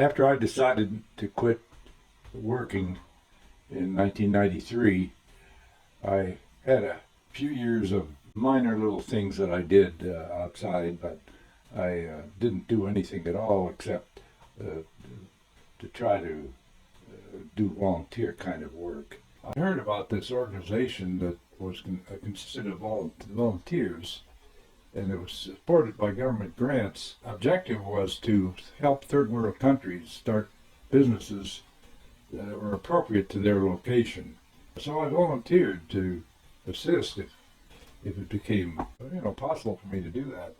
After I decided to quit working in 1993, I had a few years of minor little things that I did outside, but I didn't do anything at all except to try to do volunteer kind of work. I heard about this organization that was consisted of volunteers, and it was supported by government grants. Objective was to help third world countries start businesses that were appropriate to their location. So I volunteered to assist if it became possible for me to do that.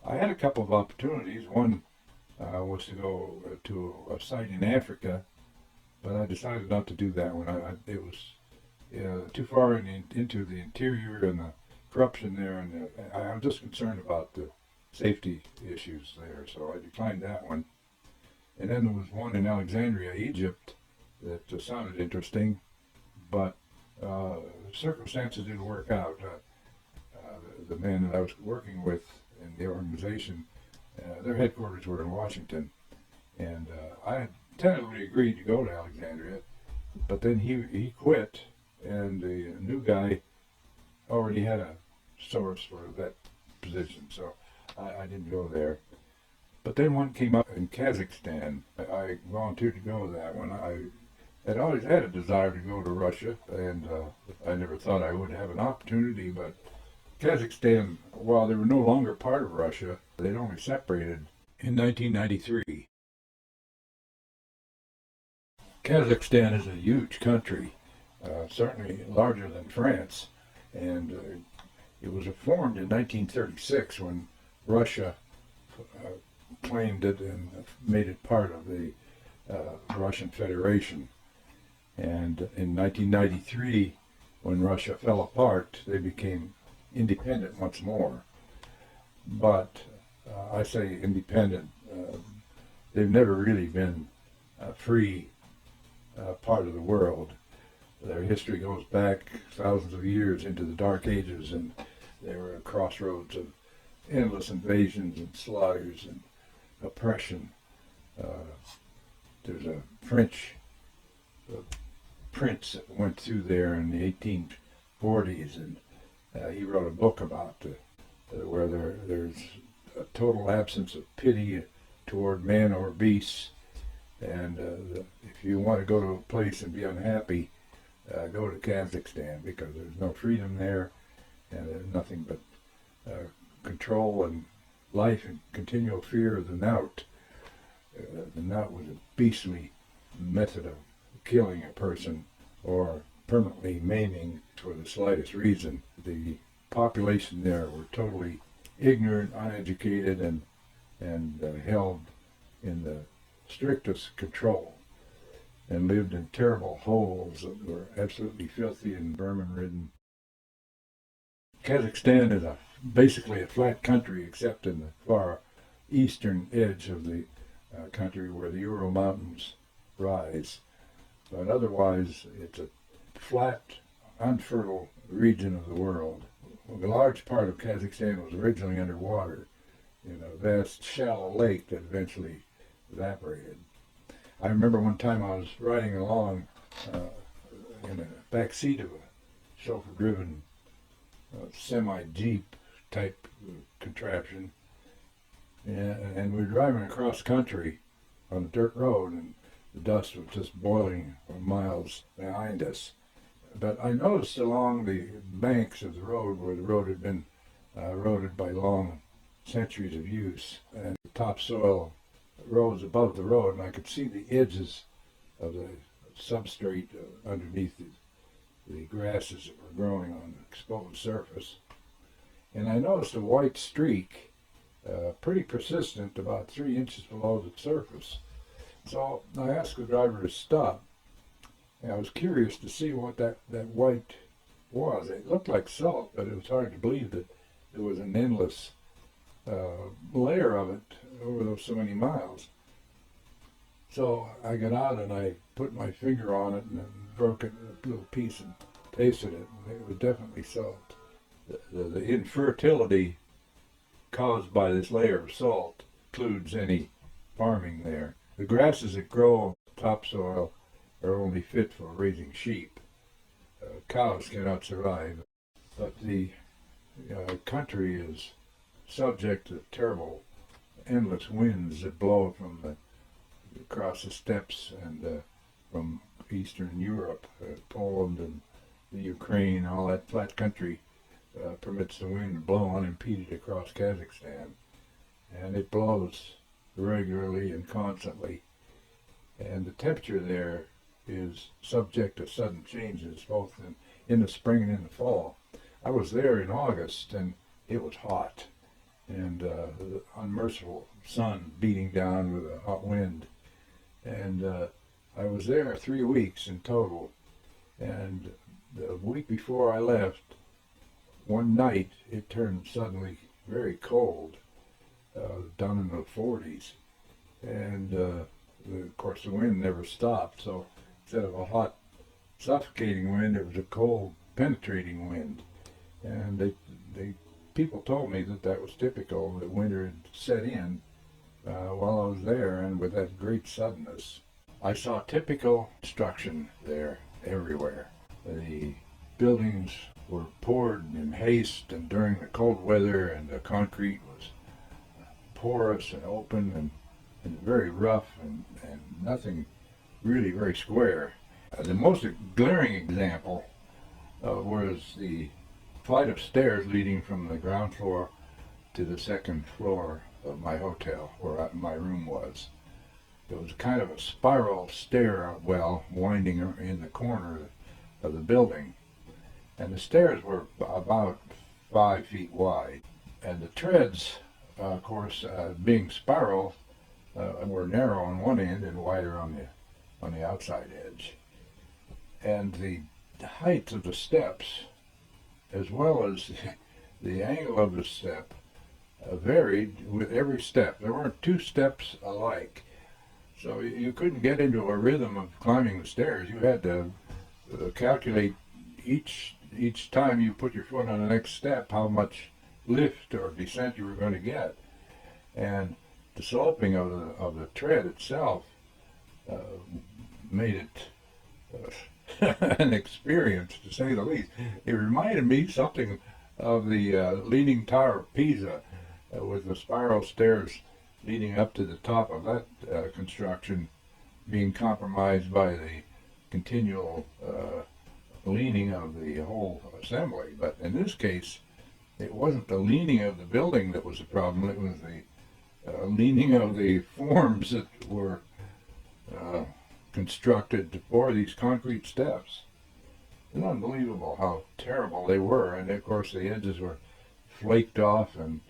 I had a couple of opportunities. One was to go to a site in Africa, but I decided not to do that one. It was too far into the interior and the corruption there, and I'm just concerned about the safety issues there, so I declined that one. And then there was one in Alexandria, Egypt, that sounded interesting, but circumstances didn't work out. The man that I was working with in the organization, their headquarters were in Washington, and I had tentatively agreed to go to Alexandria, but then he quit, and the new guy already had a source for that position, so I didn't go there. But then one came up in Kazakhstan. I volunteered to go to that one. I had always had a desire to go to Russia, and I never thought I would have an opportunity, but Kazakhstan, while they were no longer part of Russia, they'd only separated in 1993. Kazakhstan is a huge country, certainly larger than France, and it was formed in 1936 when Russia claimed it and made it part of the Russian Federation. And in 1993, when Russia fell apart, they became independent once more. But I say independent, they've never really been a free part of the world. Their history goes back thousands of years into the Dark Ages, and they were at crossroads of endless invasions and slaughters and oppression. There's a French prince that went through there in the 1840s, and he wrote a book about where there's a total absence of pity toward man or beasts, and if you want to go to a place and be unhappy, go to Kazakhstan, because there's no freedom there, and there's nothing but control and life and continual fear of the knout. The knout was a beastly method of killing a person or permanently maiming for the slightest reason. The population there were totally ignorant, uneducated, and held in the strictest control, and lived in terrible holes that were absolutely filthy and vermin-ridden. Kazakhstan is basically a flat country, except in the far eastern edge of the country where the Ural Mountains rise. But otherwise, it's a flat, unfertile region of the world. A large part of Kazakhstan was originally underwater in a vast shallow lake that eventually evaporated. I remember one time I was riding along in the back seat of a chauffeur-driven semi-jeep type contraption, and we were driving across country on a dirt road, and the dust was just boiling for miles behind us. But I noticed along the banks of the road, where the road had been eroded by long centuries of use, and the topsoil rose above the road, and I could see the edges of the substrate underneath the grasses that were growing on the exposed surface. And I noticed a white streak, pretty persistent, about 3 inches below the surface. So I asked the driver to stop, and I was curious to see what that white was. It looked like salt, but it was hard to believe that there was an endless layer of it over those so many miles. So I got out and I put my finger on it and broke it a little piece and tasted it, and it was definitely salt. The infertility caused by this layer of salt precludes any farming there. The grasses that grow on topsoil are only fit for raising sheep. Cows cannot survive, but the country is subject to terrible, endless winds that blow from across the steppes and from Eastern Europe, Poland and the Ukraine, all that flat country permits the wind to blow unimpeded across Kazakhstan, and it blows regularly and constantly. And the temperature there is subject to sudden changes, both in the spring and in the fall. I was there in August, and it was hot, and the unmerciful sun beating down with a hot wind. And I was there 3 weeks in total, and the week before I left, one night it turned suddenly very cold, down in the 40s, and of course the wind never stopped, so instead of a hot suffocating wind, it was a cold penetrating wind. And people told me that was typical, that winter had set in while I was there, and with that great suddenness. I saw typical construction there everywhere. The buildings were poured in haste and during the cold weather, and the concrete was porous and open and very rough, and nothing really very square. The most glaring example was the flight of stairs leading from the ground floor to the second floor of my hotel, where my room was. It was kind of a spiral stairwell winding in the corner of the building, and the stairs were about 5 feet wide, and the treads, of course, being spiral, were narrow on one end and wider on the outside edge. And the height of the steps, as well as the angle of the step, varied with every step. There weren't two steps alike, so you couldn't get into a rhythm of climbing the stairs. You had to calculate each time you put your foot on the next step how much lift or descent you were going to get. And the sloping of the tread itself made it an experience, to say the least. It reminded me something of the Leaning Tower of Pisa, with the spiral stairs leading up to the top of that construction being compromised by the continual leaning of the whole assembly. But in this case, it wasn't the leaning of the building that was the problem, it was the leaning of the forms that were constructed for these concrete steps. It's unbelievable how terrible they were, and of course the edges were flaked off, and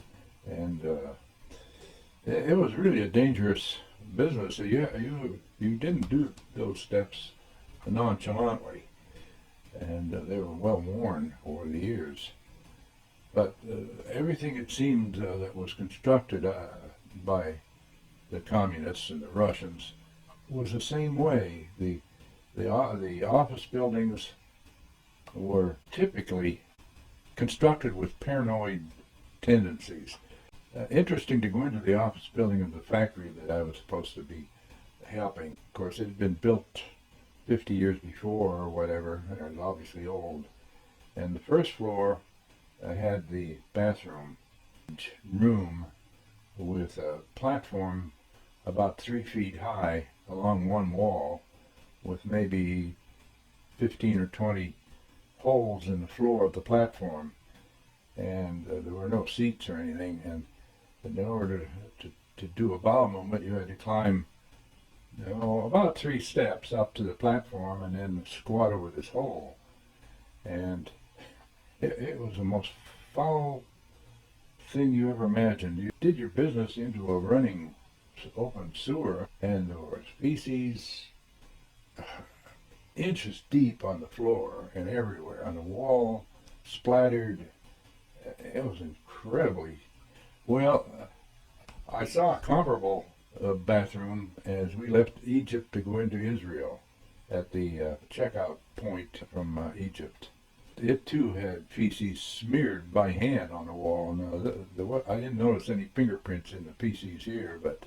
it was really a dangerous business. You didn't do those steps nonchalantly, and they were well worn over the years. But everything, it seemed, that was constructed by the communists and the Russians was the same way. The office buildings were typically constructed with paranoid tendencies. Interesting to go into the office building of the factory that I was supposed to be helping. Of course, it had been built 50 years before or whatever, and it was obviously old. And the first floor had the bathroom room with a platform about 3 feet high along one wall, with maybe 15 or 20 holes in the floor of the platform, and there were no seats or anything. And in order to do a bowel movement, you had to climb about 3 steps up to the platform and then squat over this hole. And it was the most foul thing you ever imagined. You did your business into a running open sewer, and there was feces inches deep on the floor and everywhere, on the wall, splattered. It was incredibly well. I saw a comparable bathroom as we left Egypt to go into Israel at the checkout point from Egypt. It too had feces smeared by hand on the wall. Now, I didn't notice any fingerprints in the feces here, but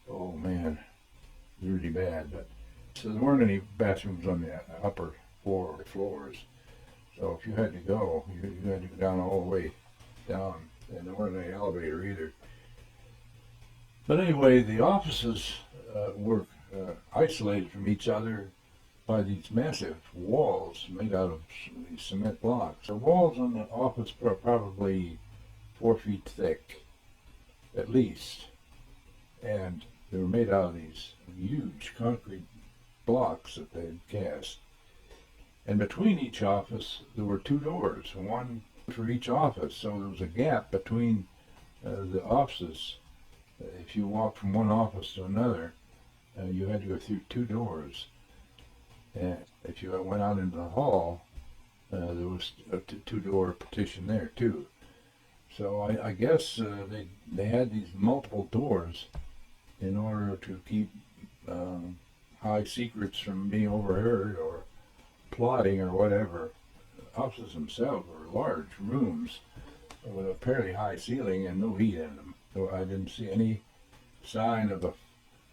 oh man, really bad. But so there weren't any bathrooms on the upper floors. So if you had to go, you had to go down all the way down, and there weren't any elevator either. But anyway, the offices were isolated from each other by these massive walls made out of these cement blocks. The walls on the office were probably 4 feet thick, at least, and they were made out of these huge concrete blocks that they had cast. And between each office, there were 2 doors, one for each office. So there was a gap between the offices. If you walked from one office to another, you had to go through 2 doors. And if you went out into the hall, there was a 2-door partition there too. So I guess they had these multiple doors in order to keep high secrets from being overheard or plotting or whatever. The offices themselves were large rooms with a fairly high ceiling and no heat in them. So I didn't see any sign of a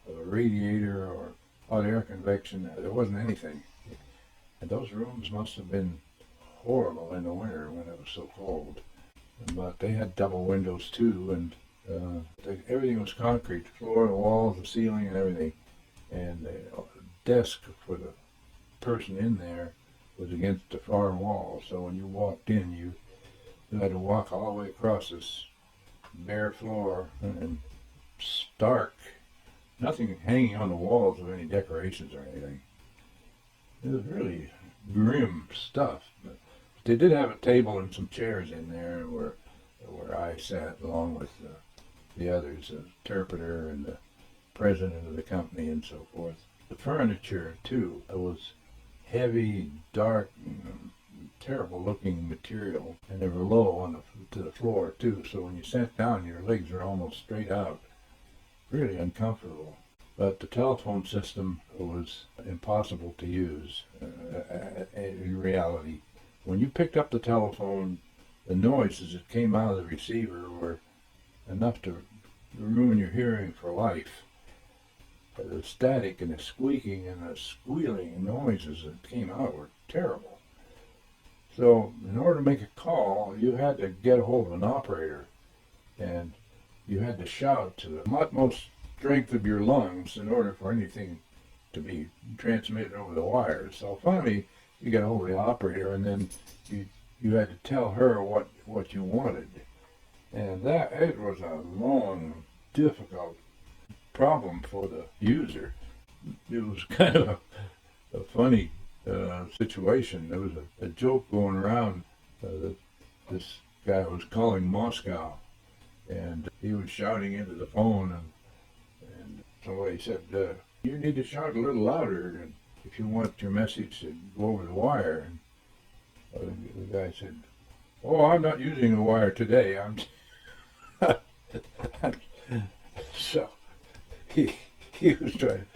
radiator or hot air convection. There wasn't anything. And those rooms must have been horrible in the winter when it was so cold. But they had double windows too, and everything was concrete, the floor, the walls, the ceiling, and everything. And the desk for the person in there was against the far wall. So when you walked in, you had to walk all the way across this bare floor and stark. Nothing hanging on the walls of any decorations or anything. It was really grim stuff. But they did have a table and some chairs in there where I sat along with the others, the interpreter and the president of the company and so forth. The furniture, too, was heavy, dark, terrible looking material, and they were low to the floor, too. So when you sat down, your legs were almost straight out. Really uncomfortable. But the telephone system was impossible to use in reality. When you picked up the telephone, the noises that came out of the receiver were enough to ruin your hearing for life. The static and the squeaking and the squealing noises that came out were terrible. So in order to make a call, you had to get a hold of an operator, and you had to shout to the utmost strength of your lungs in order for anything to be transmitted over the wires. So finally, you got a hold of the operator, and then you had to tell her what you wanted. And it was a long, difficult problem for the user. It was kind of a funny situation. There was a joke going around that this guy was calling Moscow, and he was shouting into the phone, and somebody said, you need to shout a little louder if you want your message to go over the wire. And the guy said, oh, I'm not using the wire today. So he was trying to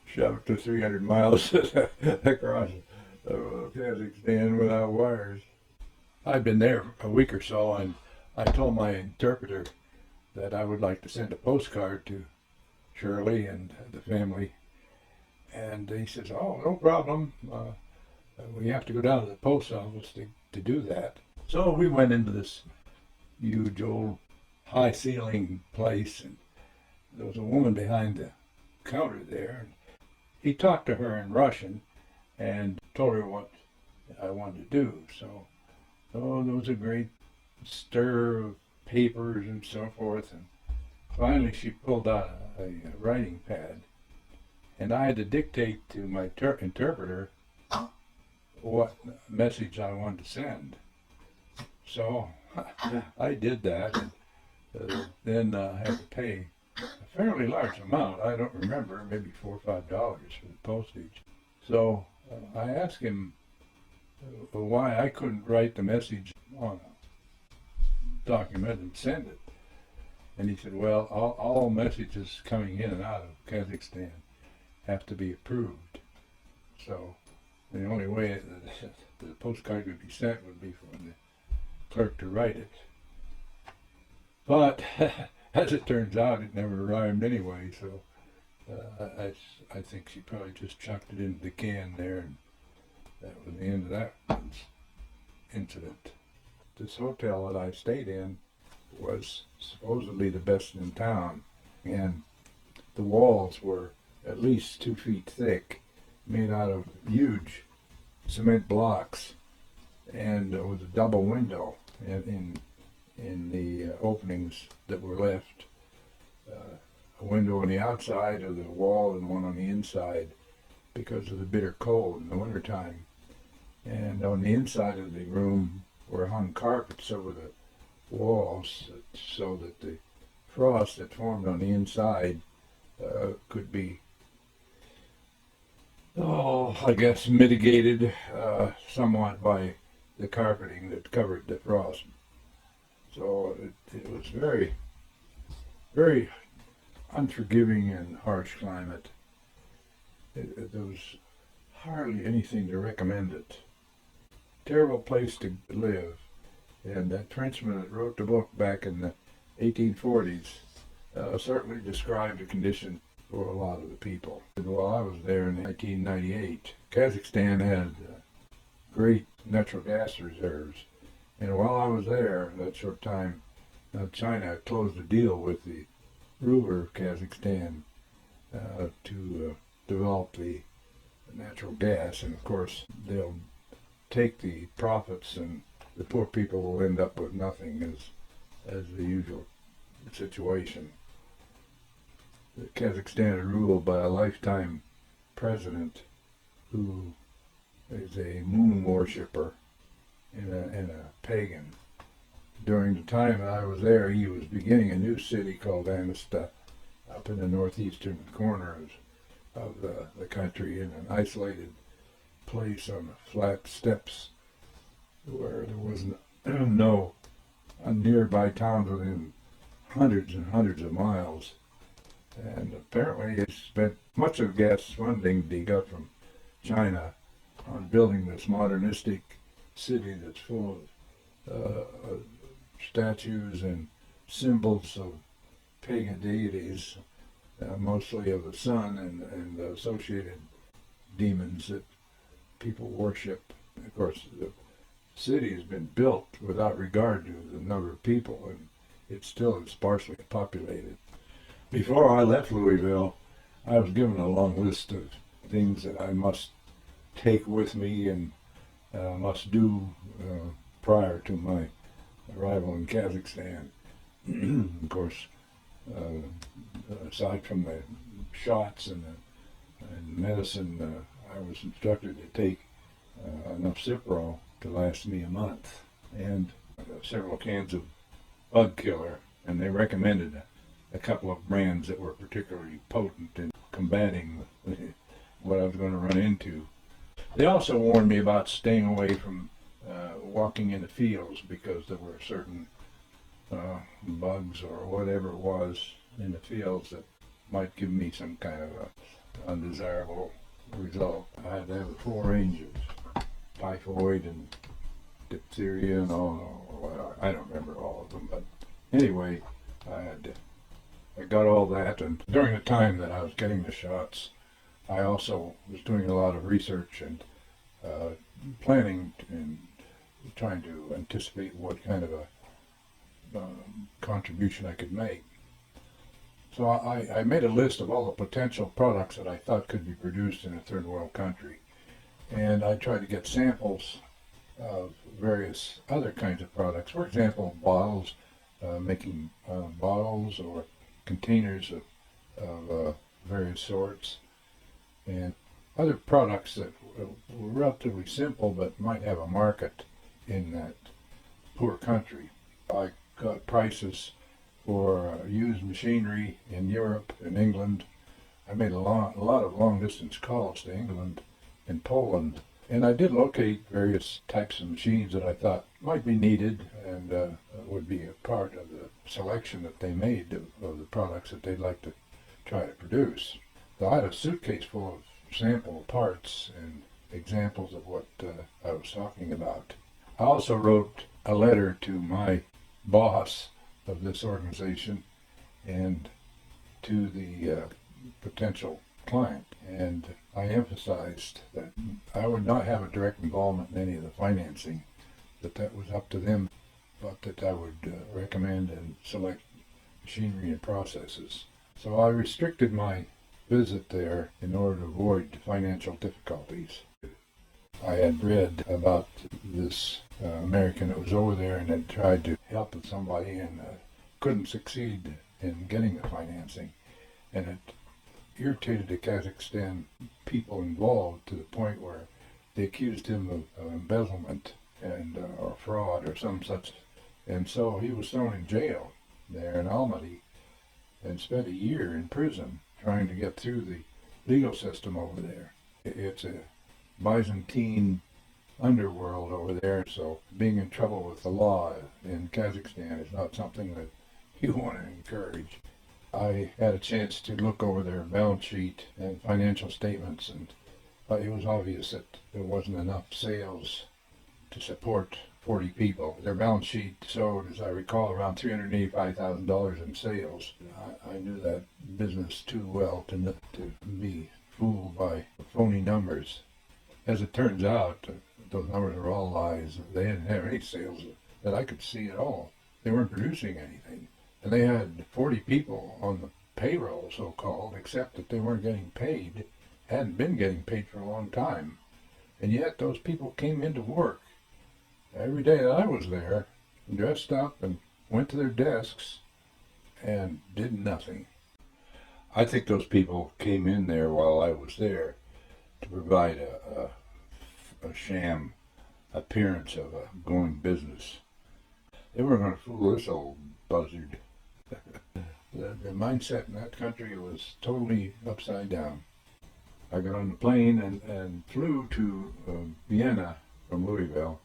shout to 300 miles across Kazakhstan without wires. I'd been there a week or so, and I told my interpreter that I would like to send a postcard to Shirley and the family. And he says, oh, no problem. We have to go down to the post office to do that. So we went into this huge old high ceiling place, and there was a woman behind the counter there. He talked to her in Russian and told her what I wanted to do. So there was a great stir of papers and so forth. And finally she pulled out a writing pad, and I had to dictate to my interpreter what message I wanted to send. So I did that, and then I had to pay a fairly large amount. I don't remember, maybe $4 or $5 for the postage. So I asked him why I couldn't write the message on a document and send it. And he said, well, all messages coming in and out of Kazakhstan have to be approved. So the only way the postcard would be sent would be for the clerk to write it. But as it turns out, it never arrived anyway, so I think she probably just chucked it into the can there, and that was the end of that incident. This hotel that I stayed in was supposedly the best in town, and the walls were at least 2 feet thick, made out of huge cement blocks, and with a double window in the openings that were left. A window on the outside of the wall and one on the inside because of the bitter cold in the wintertime. And on the inside of the room were hung carpets over the walls so that the frost that formed on the inside could be, I guess, mitigated somewhat by the carpeting that covered the frost. So it was very, very unforgiving and harsh climate. There was hardly anything to recommend it. Terrible place to live. And that Frenchman that wrote the book back in the 1840s certainly described the condition for a lot of the people. While I was there in 1998, Kazakhstan had great natural gas reserves. And while I was there, that short time, China closed a deal with the ruler of Kazakhstan to develop the natural gas, and of course they'll take the profits and the poor people will end up with nothing as the usual situation. Kazakhstan is ruled by a lifetime president who is a moon worshipper and a pagan. During the time that I was there, he was beginning a new city called Amista up in the northeastern corner of the country, in an isolated place on the flat steppes where there was no nearby towns within hundreds and hundreds of miles. And apparently he spent much of the gas funding that he got from China on building this modernistic city that's full of statues and symbols of pagan deities, mostly of the sun and associated demons that people worship. Of course, the city has been built without regard to the number of people, and it still is sparsely populated. Before I left Louisville, I was given a long list of things that I must take with me and must do prior to my arrival in Kazakhstan. Of course, aside from the shots and medicine, I was instructed to take enough Cipro to last me a month, and several cans of bug killer, and they recommended a couple of brands that were particularly potent in combating what I was going to run into. They also warned me about staying away from walking in the fields because there were certain bugs or whatever it was in the fields that might give me some kind of a undesirable result. I had to have a full range of typhoid and diphtheria and all. I don't remember all of them, but anyway, I got all that, and during the time that I was getting the shots, I also was doing a lot of research and planning and trying to anticipate what kind of a contribution I could make. So I made a list of all the potential products that I thought could be produced in a third world country, and I tried to get samples of various other kinds of products. For example, bottles, making bottles or containers of various sorts, and other products that were relatively simple but might have a market in that poor country. I got prices for used machinery in Europe and England. I made a lot of long-distance calls to England and Poland, and I did locate various types of machines that I thought might be needed and would be a part of the selection that they made of the products that they'd like to try to produce. So I had a suitcase full of sample parts and examples of what I was talking about. I also wrote a letter to my boss of this organization and to the potential client. And I emphasized that I would not have a direct involvement in any of the financing, that was up to them, but that I would recommend and select machinery and processes. So I restricted my visit there in order to avoid financial difficulties. I had read about this American that was over there and had tried to help somebody and couldn't succeed in getting the financing. And it irritated the Kazakhstan people involved to the point where they accused him of embezzlement and or fraud or some such. And so he was thrown in jail there in Almaty and spent a year in prison trying to get through the legal system over there. It's a Byzantine underworld over there, so being in trouble with the law in Kazakhstan is not something that you want to encourage. I had a chance to look over their balance sheet and financial statements, and it was obvious that there wasn't enough sales to support 40 people. Their balance sheet showed, as I recall, around $385,000 in sales. I knew that business too well to be fooled by phony numbers. As it turns out, those numbers are all lies. They didn't have any sales that I could see at all. They weren't producing anything. And they had 40 people on the payroll, so-called, except that they weren't getting paid, hadn't been getting paid for a long time. And yet those people came into work every day that I was there, dressed up and went to their desks and did nothing. I think those people came in there while I was there to provide a sham appearance of a going business. They were going to fool this old buzzard. The mindset in that country was totally upside down. I got on the plane and flew to Vienna from Louisville.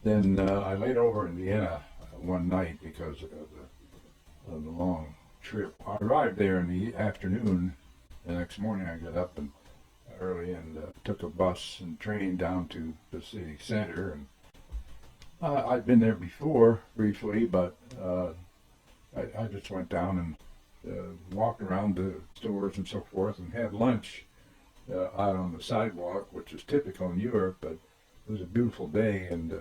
Then I laid over in Vienna one night because of the long trip. I arrived there in the afternoon. The next morning I got up and early and took a bus and train down to the city center. And I'd been there before briefly, but I just went down and walked around the stores and so forth and had lunch out on the sidewalk, which is typical in Europe, but it was a beautiful day, and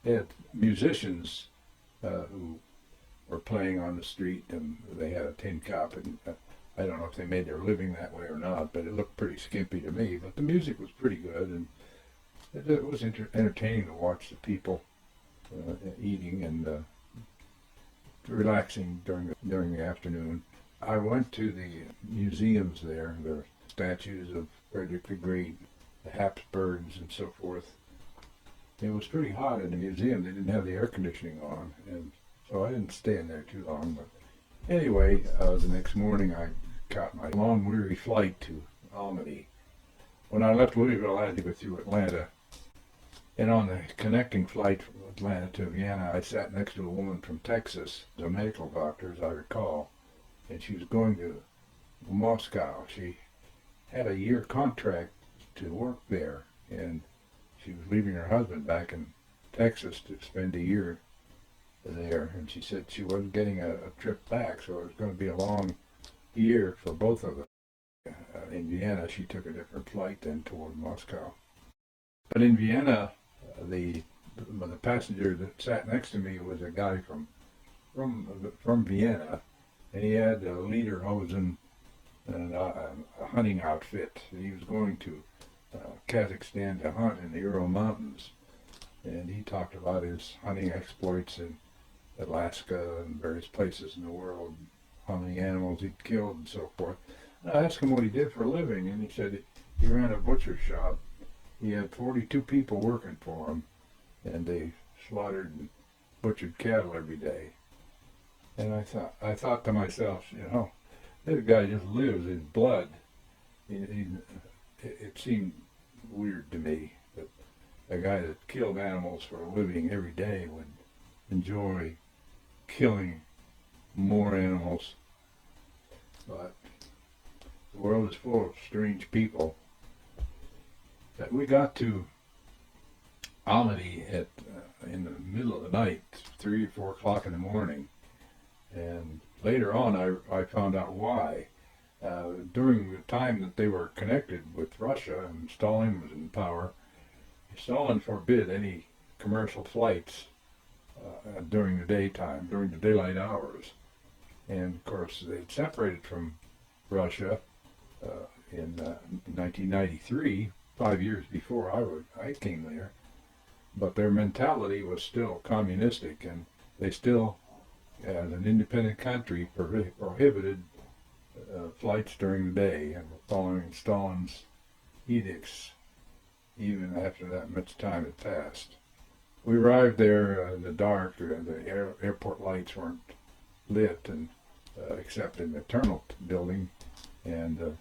they had musicians who were playing on the street, and they had a tin cup, and I don't know if they made their living that way or not, but it looked pretty skimpy to me. But the music was pretty good, and it was entertaining to watch the people eating and relaxing during the afternoon. I went to the museums there. There were statues of Frederick the Great, the Habsburgs, and so forth. It was pretty hot in the museum. They didn't have the air conditioning on, and so I didn't stay in there too long. But anyway, the next morning I caught my long, weary flight to Almaty. When I left Louisville, I had to go through Atlanta. And on the connecting flight from Atlanta to Vienna, I sat next to a woman from Texas, a medical doctor, as I recall, and she was going to Moscow. She had a year contract to work there, and she was leaving her husband back in Texas to spend a year there, and she said she wasn't getting a trip back, so it was going to be a long year for both of them. In Vienna, she took a different flight then toward Moscow. But in Vienna, the passenger that sat next to me was a guy from Vienna, and he had a lederhosen and a hunting outfit. He was going to Kazakhstan to hunt in the Ural Mountains, and he talked about his hunting exploits in Alaska and various places in the world, how many animals he'd killed and so forth. And I asked him what he did for a living, and he said he ran a butcher shop. He had 42 people working for him, and they slaughtered and butchered cattle every day. And I thought to myself, this guy just lives in blood. It seemed weird to me that a guy that killed animals for a living every day would enjoy killing more animals. But the world is full of strange people. We got to Almaty in the middle of the night, 3 or 4 o'clock in the morning, and Later on, I found out why. During the time that they were connected with Russia and Stalin was in power, Stalin forbid any commercial flights during the daytime, during the daylight hours. And of course, they'd separated from Russia in 1993, 5 years before I came there. But their mentality was still communistic, and they still, as an independent country, prohibited flights during the day and were following Stalin's edicts even after that much time had passed. We arrived there in the dark. The airport lights weren't lit, and except in the terminal building, and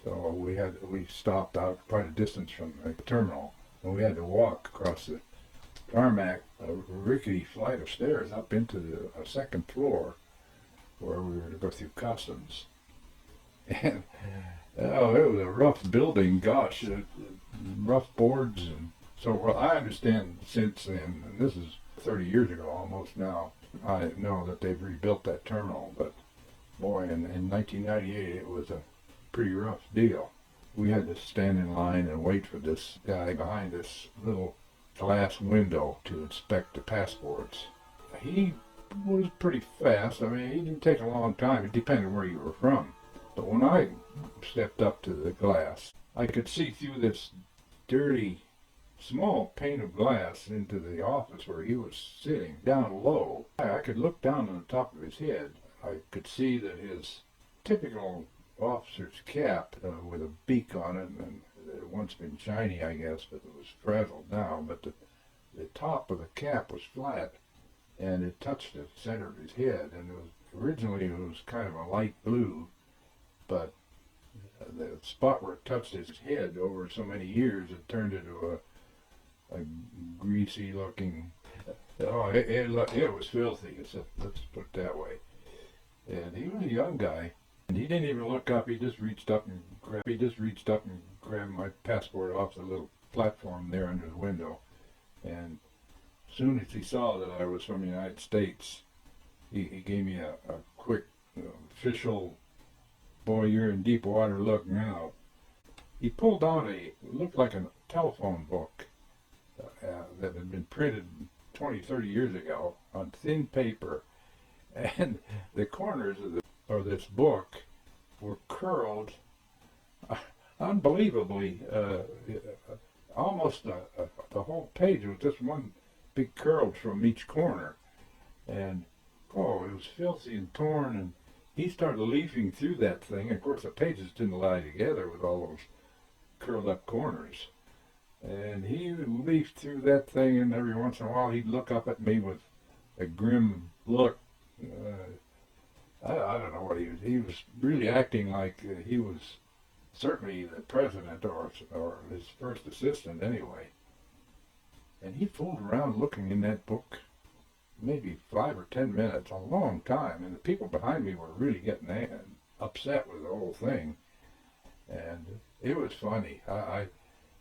so we stopped out quite a distance from the terminal, and we had to walk across the tarmac, a rickety flight of stairs up into the second floor, where we were to go through customs. And oh, it was a rough building. Gosh, rough boards, and so well, I understand since then, and this is 30 years ago almost now. I know that they've rebuilt that terminal, but boy, in 1998 it was a pretty rough deal. We had to stand in line and wait for this guy behind this little glass window to inspect the passports. He was pretty fast. I mean, he didn't take a long time. It depended where you were from. But when I stepped up to the glass, I could see through this dirty, small pane of glass into the office where he was sitting down low. I could look down on the top of his head. I could see that his typical officer's cap with a beak on it, and it had once been shiny, I guess, but it was frazzled now. But the top of the cap was flat, and it touched the center of his head. And originally it was kind of a light blue, but the spot where it touched his head over so many years, it turned into a greasy looking, oh, it was filthy, let's put it that way. And he was a young guy, and he didn't even look up. He just reached up and grabbed my passport off the little platform there under the window. And as soon as he saw that I was from the United States, he gave me a quick official, boy, you're in deep water look now. He pulled out it looked like a telephone book that had been printed 20, 30 years ago on thin paper, and the corners of this book were curled unbelievably. Almost the whole page was just one big curl from each corner, and oh, it was filthy and torn. And he started leafing through that thing. Of course, the pages didn't lie together with all those curled up corners. And he leafed through that thing, and every once in a while he'd look up at me with a grim look. I don't know what he was. He was really acting like he was certainly the president or his first assistant anyway. And he fooled around looking in that book maybe 5 or 10 minutes, a long time, and the people behind me were really getting upset with the whole thing. And it was funny.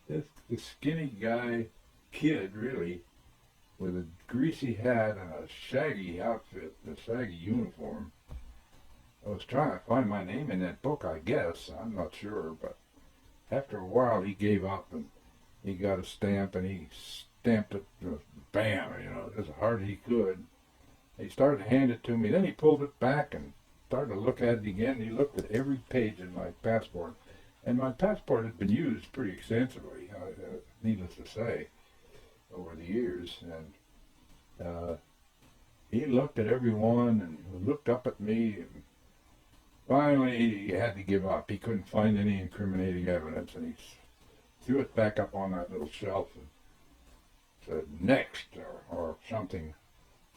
This skinny guy, kid really, with a greasy hat and a shaggy outfit, a shaggy uniform. I was trying to find my name in that book, I guess. I'm not sure, but after a while he gave up, and he got a stamp, and he stamped it, bam, as hard as he could. He started to hand it to me. Then he pulled it back and started to look at it again. He looked at every page in my passport. And my passport had been used pretty extensively, needless to say, over the years. And he looked at every one and looked up at me. And finally, he had to give up. He couldn't find any incriminating evidence, and he threw it back up on that little shelf and said, next, or something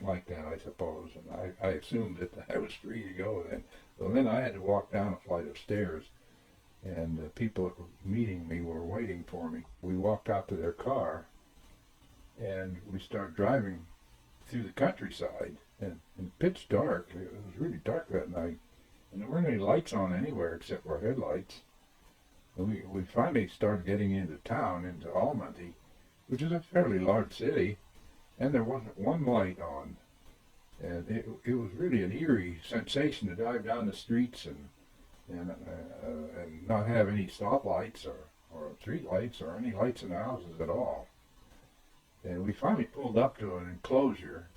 like that, I suppose. And I assumed that I was free to go then. So then I had to walk down a flight of stairs, and the people that were meeting me were waiting for me. We walked out to their car, and we started driving through the countryside, and pitch dark. It was really dark that night, and there weren't any lights on anywhere except for headlights. And we finally started getting into town, into Almaty, which is a fairly large city, and there wasn't one light on. And it was really an eerie sensation to drive down the streets and not have any stoplights or street lights or any lights in the houses at all. And we finally pulled up to an enclosure,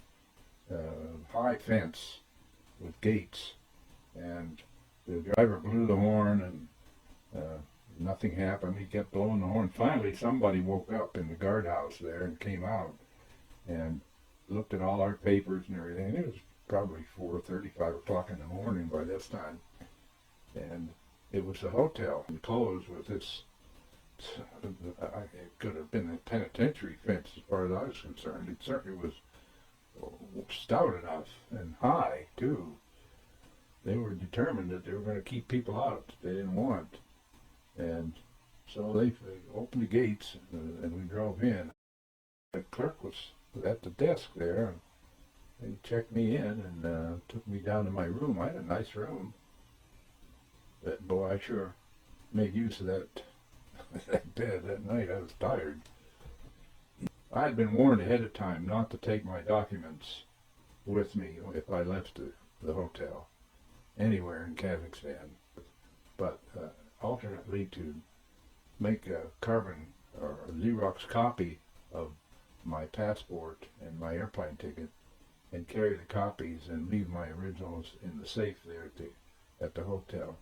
high fence with gates, and the driver blew the horn and nothing happened. He kept blowing the horn. Finally, somebody woke up in the guardhouse there and came out and looked at all our papers and everything. And it was probably 4:30, 5 o'clock in the morning by this time. And it was a hotel enclosed with this, it could have been a penitentiary fence as far as I was concerned. It certainly was stout enough and high, too. They were determined that they were going to keep people out that they didn't want. And so they opened the gates and we drove in. The clerk was at the desk there. And he checked me in and took me down to my room. I had a nice room. But boy, I sure made use of that bed that night. I was tired. I had been warned ahead of time not to take my documents with me if I left the hotel anywhere in Kazakhstan, but alternately to make a carbon or a Xerox copy of my passport and my airplane ticket and carry the copies and leave my originals in the safe there at the hotel.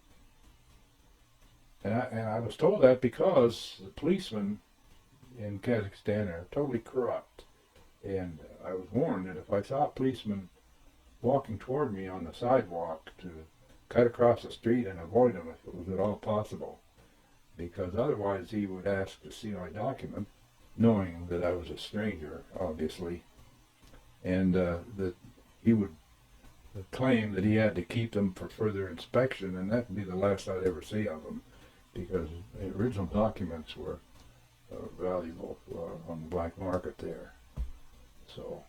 And I was told that because the policemen in Kazakhstan are totally corrupt. And I was warned that if I saw a policeman walking toward me on the sidewalk to cut across the street and avoid him if it was at all possible, because otherwise he would ask to see my document, knowing that I was a stranger, obviously, and that he would claim that he had to keep them for further inspection, and that would be the last I'd ever see of them, because the original documents were valuable on the black market there. So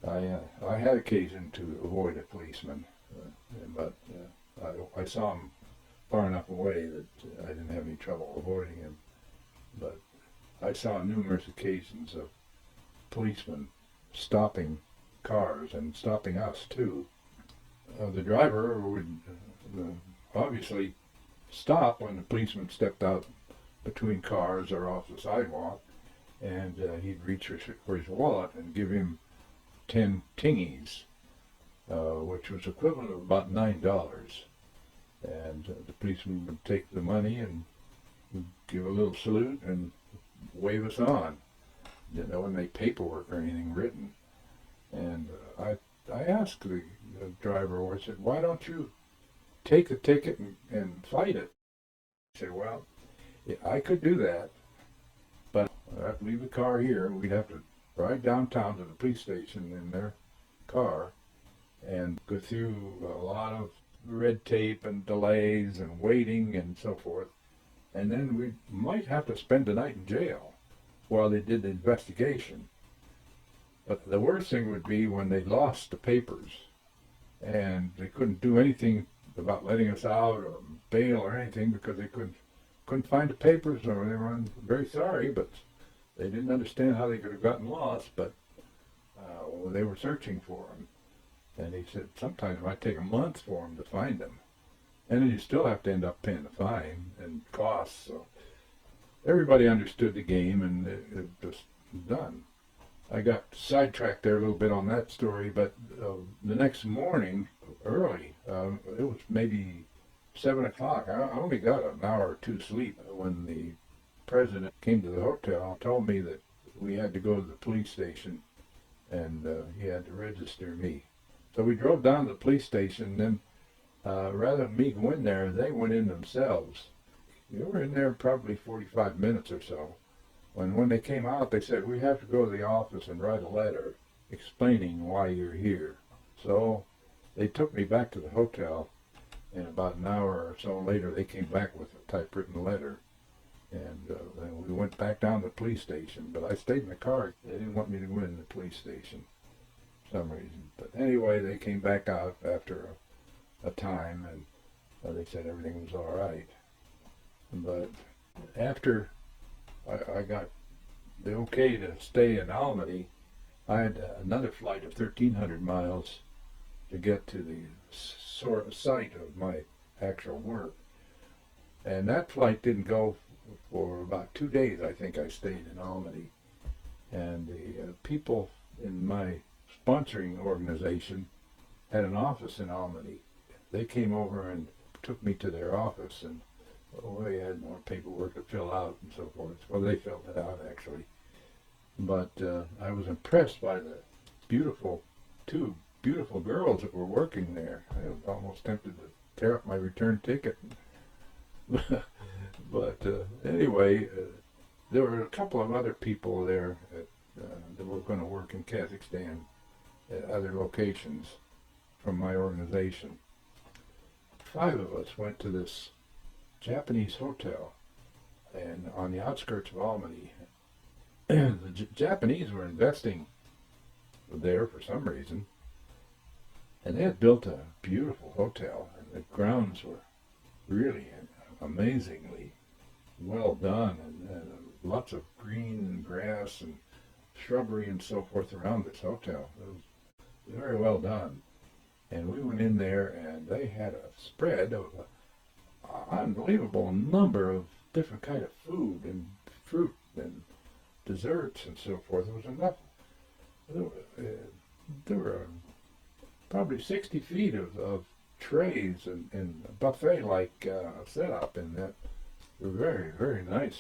I had occasion to avoid a policeman, but I saw him far enough away that I didn't have any trouble avoiding him. But I saw numerous occasions of policemen stopping cars and stopping us too. The driver would obviously stop when the policeman stepped out between cars or off the sidewalk, and he'd reach for his wallet and give him 10 tingies, which was equivalent of about $9. And the policeman would take the money and give a little salute and wave us on. Didn't know any paperwork or anything written. And I asked the driver, I said, why don't you take the ticket and fight it? He said, well, yeah, I could do that, but I'd have to leave the car here. We'd have to ride downtown to the police station in their car and go through a lot of red tape and delays and waiting and so forth. And then we might have to spend the night in jail while they did the investigation. But the worst thing would be when they lost the papers and they couldn't do anything about letting us out or bail or anything because they couldn't find the papers, or they were very sorry, but they didn't understand how they could have gotten lost, but they were searching for them. And he said sometimes it might take a month for them to find them. And then you still have to end up paying the fine and costs. So everybody understood the game, and it was done. I got sidetracked there a little bit on that story, but the next morning, early, it was maybe 7 o'clock. I only got an hour or two sleep when the president came to the hotel and told me that we had to go to the police station and he had to register me. So we drove down to the police station, and then rather than me go in there, they went in themselves. We were in there probably 45 minutes or so. When they came out, they said, we have to go to the office and write a letter explaining why you're here. So they took me back to the hotel, and about an hour or so later, they came back with a typewritten letter. And then we went back down to the police station, but I stayed in the car. They didn't want me to go in the police station for some reason. But anyway, they came back out after a time, and they said everything was all right. But after I got the okay to stay in Albany, I had another flight of 1,300 miles to get to the sort of site of my actual work. And that flight didn't go for about 2 days. I think I stayed in Albany. And the people in my sponsoring organization had an office in Albany. They came over and took me to their office, and they had more paperwork to fill out and so forth. Well, they filled it out actually. But I was impressed by the two beautiful girls that were working there. I was almost tempted to tear up my return ticket. But anyway, there were a couple of other people there that were going to work in Kazakhstan at other locations from my organization. 5 of us went to this Japanese hotel and on the outskirts of Albany. The Japanese were investing there for some reason, and they had built a beautiful hotel, and the grounds were really amazingly well done, and lots of green and grass and shrubbery and so forth around this hotel. It was very well done. And we went in there, and they had a spread of an unbelievable number of different kind of food and fruit and desserts and so forth. There was enough. There were probably 60 feet of trays and a buffet-like setup in that very, very nice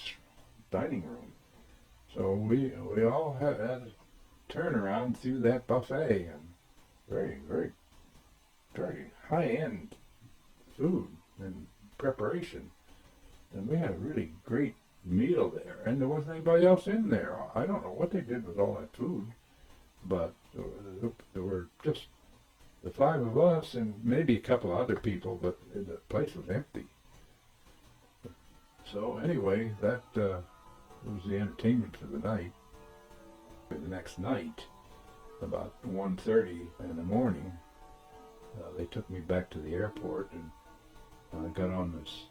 dining room. So we all had a turn around through that buffet, and very, very, very high-end food and preparation. And we had a really great meal there, and there wasn't anybody else in there. I don't know what they did with all that food, but there were just the 5 of us and maybe a couple of other people, but the place was empty. So anyway, that was the entertainment for the night. The next night, about 1:30 in the morning, they took me back to the airport, and I got on this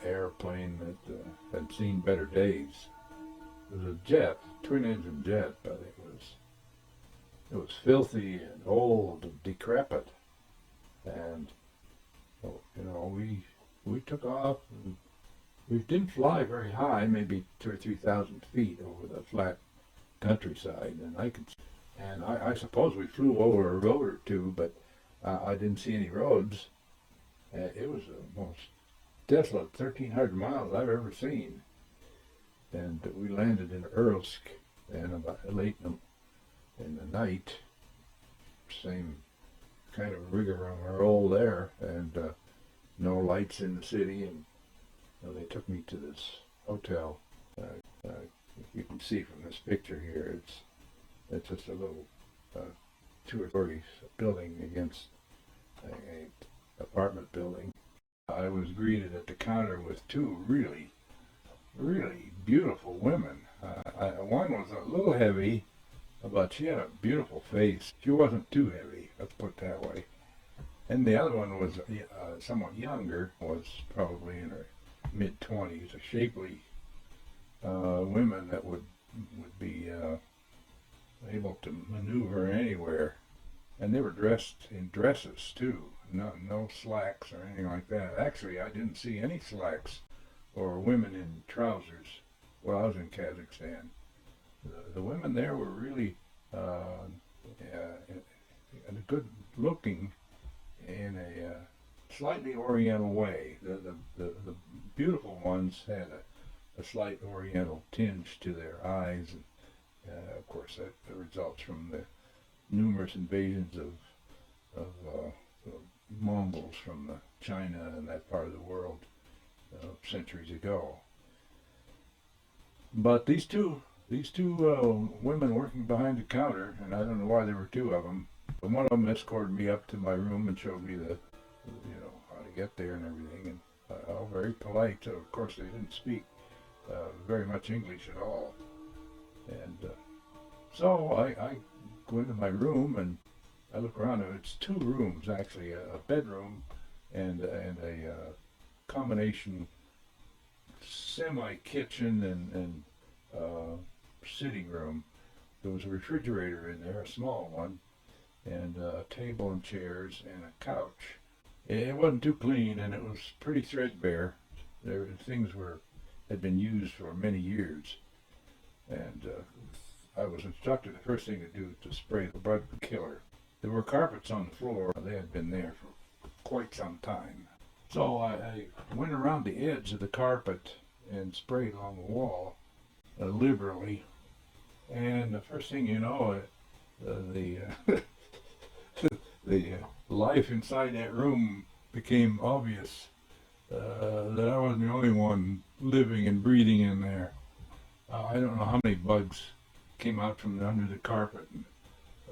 airplane that had seen better days. It was a jet, twin-engine jet, but it was filthy and old and decrepit. And we took off, and we didn't fly very high, maybe 2,000 or 3,000 feet over the flat countryside, and I suppose we flew over a road or two, but I didn't see any roads. It was the most desolate 1,300 miles I've ever seen. And we landed in Ursk, and about late in the night, same kind of rigmarole there, and no lights in the city, and they took me to this hotel. You can see from this picture here, it's just a little 2-story building against a apartment building. I was greeted at the counter with 2 really, really beautiful women. One was a little heavy, but she had a beautiful face. She wasn't too heavy, let's put it that way. And the other one was somewhat younger, was probably in her mid-20s, a shapely women that would be able to maneuver anywhere. And they were dressed in dresses too, no slacks or anything like that. Actually, I didn't see any slacks or women in trousers while I was in Kazakhstan. The women there were really good looking in a slightly oriental way. The beautiful ones had a slight oriental tinge to their eyes, and of course that results from the numerous invasions of Mongols from China and that part of the world centuries ago. But these two women working behind the counter, and I don't know why there were 2 of them. But one of them escorted me up to my room and showed me how to get there and everything, and all very polite. So of course they didn't speak very much English at all, and so I go into my room and I look around, and it's 2 rooms actually, a bedroom and a combination semi-kitchen and sitting room. There was a refrigerator in there, a small one, and a table and chairs and a couch. It wasn't too clean, and it was pretty threadbare. Things had been used for many years, and I was instructed the first thing to do was to spray the bug killer. There were carpets on the floor. They had been there for quite some time. So I went around the edge of the carpet and sprayed along the wall liberally. And the first thing you know, the the life inside that room became obvious. That I wasn't the only one living and breathing in there. I don't know how many bugs came out from under the carpet and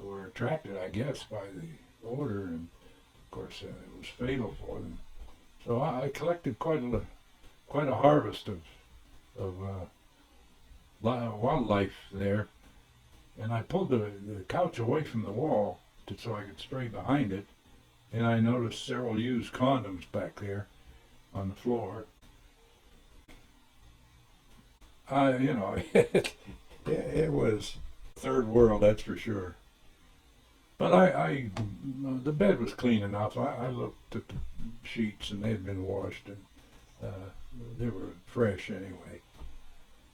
were attracted, I guess, by the odor, and of course it was fatal for them. So I collected quite a harvest of wildlife there, and I pulled the couch away from the wall so I could spray behind it, and I noticed several used condoms back there on the floor. It was third world, that's for sure. But the bed was clean enough. I looked at the sheets and they had been washed, and they were fresh anyway.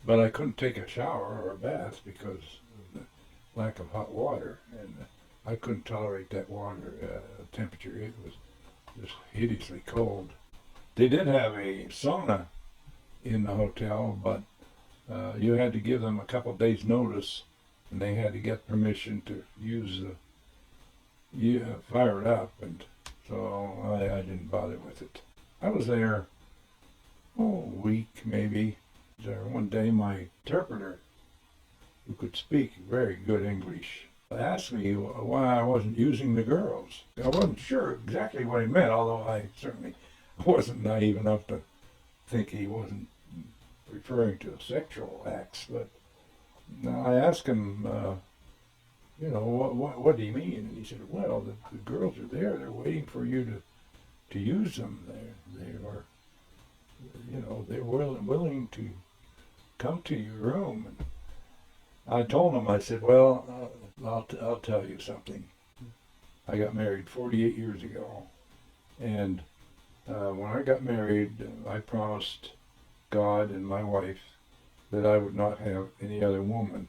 But I couldn't take a shower or a bath because of the lack of hot water, and I couldn't tolerate that water temperature. It was just hideously cold. They did have a sauna in the hotel, but you had to give them a couple of days' notice, and they had to get permission to use fire it up, and so I didn't bother with it. I was there a week maybe. One day my interpreter, who could speak very good English, asked me why I wasn't using the girls. I wasn't sure exactly what he meant, although I certainly wasn't naive enough to think he wasn't referring to sexual acts. But I asked him, what do you mean? And he said, well, the girls are there. They're waiting for you to use them. They're willing to come to your room. And I told him, I said, well, I'll tell you something. I got married 48 years ago, and when I got married, I promised God and my wife that I would not have any other woman,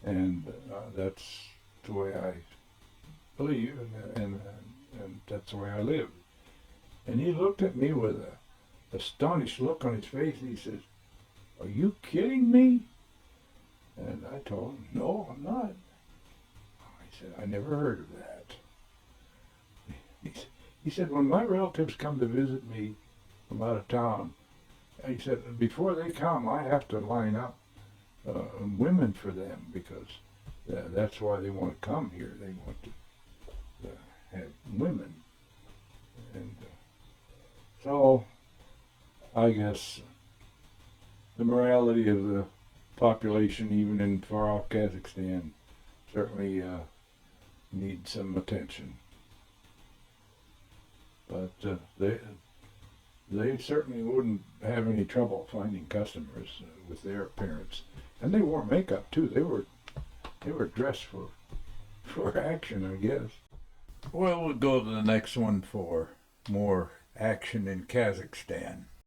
and that's the way I believe, and that's the way I live. And he looked at me with an astonished look on his face, and he says, "Are you kidding me?" And I told him, "No, I'm not." He said, "I never heard of that." He said, "When my relatives come to visit me from out of town," he said, "before they come, I have to line up women for them, because that's why they want to come here. They want to have women." And so I guess the morality of the population, even in far-off Kazakhstan, certainly needs some attention. But they certainly wouldn't have any trouble finding customers with their appearance. And they wore makeup too. They were dressed for action, I guess. Well, we'll go to the next one for more action in Kazakhstan.